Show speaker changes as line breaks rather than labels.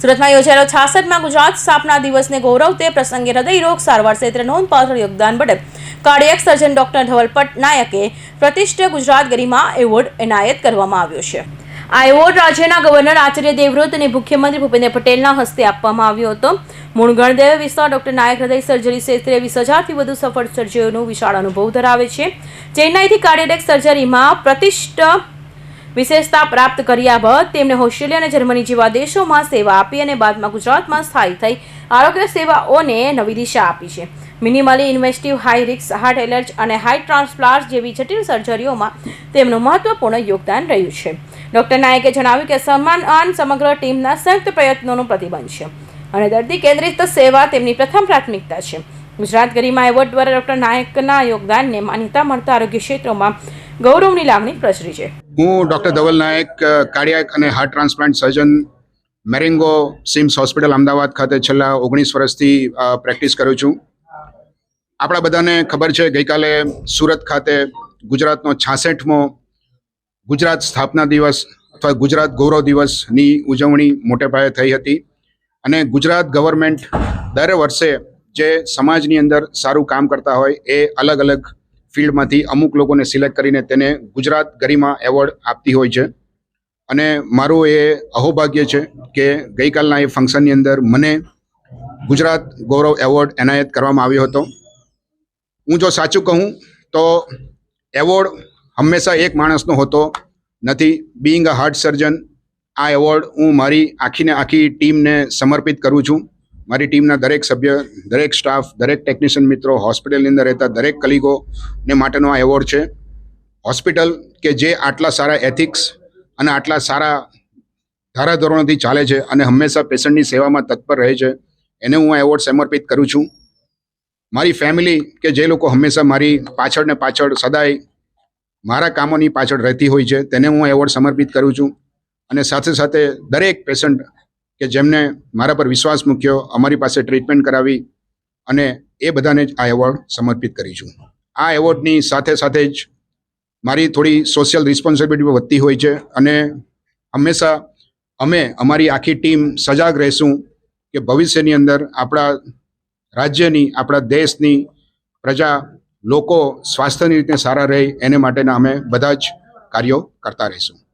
સુરતમાં યોજાયેલો 66માં ગુજરાત સ્થાપના દિવસને ગૌરવતે પ્રસંગે હૃદયરોગ સારવાર ક્ષેત્રે નોંધપાત્ર યોગદાન બદલ કાર્ડિયાક સર્જન ડોક્ટર ધવલ પટનાયકે પ્રતિષ્ઠિત ગુજરાત ગરિમા એવોર્ડ એનાયત કરવામાં આવ્યો છે। આ એવોર્ડ રાજ્યના ગવર્નર આચાર્ય દેવવ્રત અને મુખ્યમંત્રી ભૂપેન્દ્ર પટેલના હસ્તે આપવામાં આવ્યો હતો। મૂળ ગણદેવ વિસ્તાર ડોક્ટર નાયક હૃદય સર્જરી ક્ષેત્રે 20,000થી વધુ સફળ સર્જરીઓનો વિશાળ અનુભવ ધરાવે છે। ચેન્નાઈથી કાર્ડિયાક સર્જરીમાં પ્રતિષ્ઠિત વિશેષતા પ્રાપ્ત કર્યા બાદ તેમણે ઓસ્ટ્રેલિયા અને જર્મની જેવા દેશોમાં સેવા આપી અને બાદમાં ગુજરાતમાં સ્થાયી થઈ આરોગ્ય સેવાઓને નવી દિશા આપી છે। મિનિમલી ઇન્વેસ્ટિવ હાઈ રિસ્ક હાર્ટ એલર્જ અને હાર્ટ ટ્રાન્સપ્લાન્ટ જેવી જટિલ સર્જરીઓમાં તેમનું મહત્વપૂર્ણ યોગદાન રહ્યું છે। ડોક્ટર નાયકે જણાવ્યું કે સન્માન સમગ્ર ટીમના સંયુક્ત પ્રયત્નોનું પ્રતિબંધ છે અને દર્દી કેન્દ્રિત સેવા તેમની પ્રથમ પ્રાથમિકતા છે। ગુજરાત ગરિમા એવોર્ડ દ્વારા ડોક્ટર નાયકના યોગદાનને માન્યતા મળતા આરોગ્ય ક્ષેત્રોમાં ગૌરવની લાગણી પ્રસરી છે।
હું ડૉક્ટર ધવલ નાયક કાર્ડિયાક અને heart transplant surgeon Marengo CIMS hospital Ahmedabad ખાતે છેલ્લા 19 વર્ષથી પ્રેક્ટિસ કરું છું। આપણા બધાને ખબર છે ગઈકાલે સુરત ખાતે ગુજરાતનો 66મો ગુજરાત સ્થાપના દિવસ અથવા ગુજરાત ગૌરવ દિવસની ઉજવણી મોટે પાયે થઈ હતી અને ગુજરાત ગવર્મેન્ટ દર વર્ષે જે સમાજની અંદર સારું કામ કરતા હોય એ અલગ અલગ ફિલ્ડમાંથી અમુક લોકોને સિલેક્ટ કરીને તેને ગુજરાત ગરિમા એવોર્ડ આપતી હોય છે અને મારું એ અહોભાગ્ય છે કે ગઈકાલના એ ફંક્શનની અંદર મને ગુજરાત ગૌરવ એવોર્ડ એનાયત કરવામાં આવ્યો હતો। હું જો સાચું કહું તો એવોર્ડ હંમેશા એક માણસનો હોતો નથી। બિંગ અ હાર્ટ સર્જન આ એવોર્ડ હું મારી આખીને આખી ટીમને સમર્પિત કરું છું। મારી ટીમના દરેક સભ્ય, દરેક સ્ટાફ, દરેક ટેકનિશિયન મિત્રો, હોસ્પિટલની અંદર રહેતા દરેક કલીગોને માટેનો આ એવોર્ડ છે। હોસ્પિટલ કે જે આટલા સારા એથિક્સ અને આટલા સારા ધારાધોરણોથી ચાલે છે અને હંમેશા પેશન્ટની સેવામાં તત્પર રહે છે એને હું આ એવોર્ડ સમર્પિત કરું છું। મારી ફેમિલી કે જે લોકો હંમેશા મારી પાછળ ને પાછળ સદાય મારા કામોની પાછળ રહેતી હોય છે તેને હું એવોર્ડ સમર્પિત કરું છું અને સાથે સાથે દરેક પેશન્ટ કે જેમને મારા પર વિશ્વાસ મૂક્યો, અમારી પાસે ટ્રીટમેન્ટ કરાવી અને એ બધાને જ આ એવોર્ડ સમર્પિત કરી છું। આ એવોર્ડની સાથે સાથે જ મારી થોડી સોશિયલ રિસ્પોન્સિબિલિટી વધતી હોય છે અને હંમેશા અમે અમારી આખી ટીમ સજાગ રહીશું કે ભવિષ્યની અંદર આપણા રાજ્યની, આપણા દેશની પ્રજા, લોકો સ્વાસ્થ્યની રીતે સારા રહે એને માટેના અમે બધા જ કાર્યો કરતા રહીશું।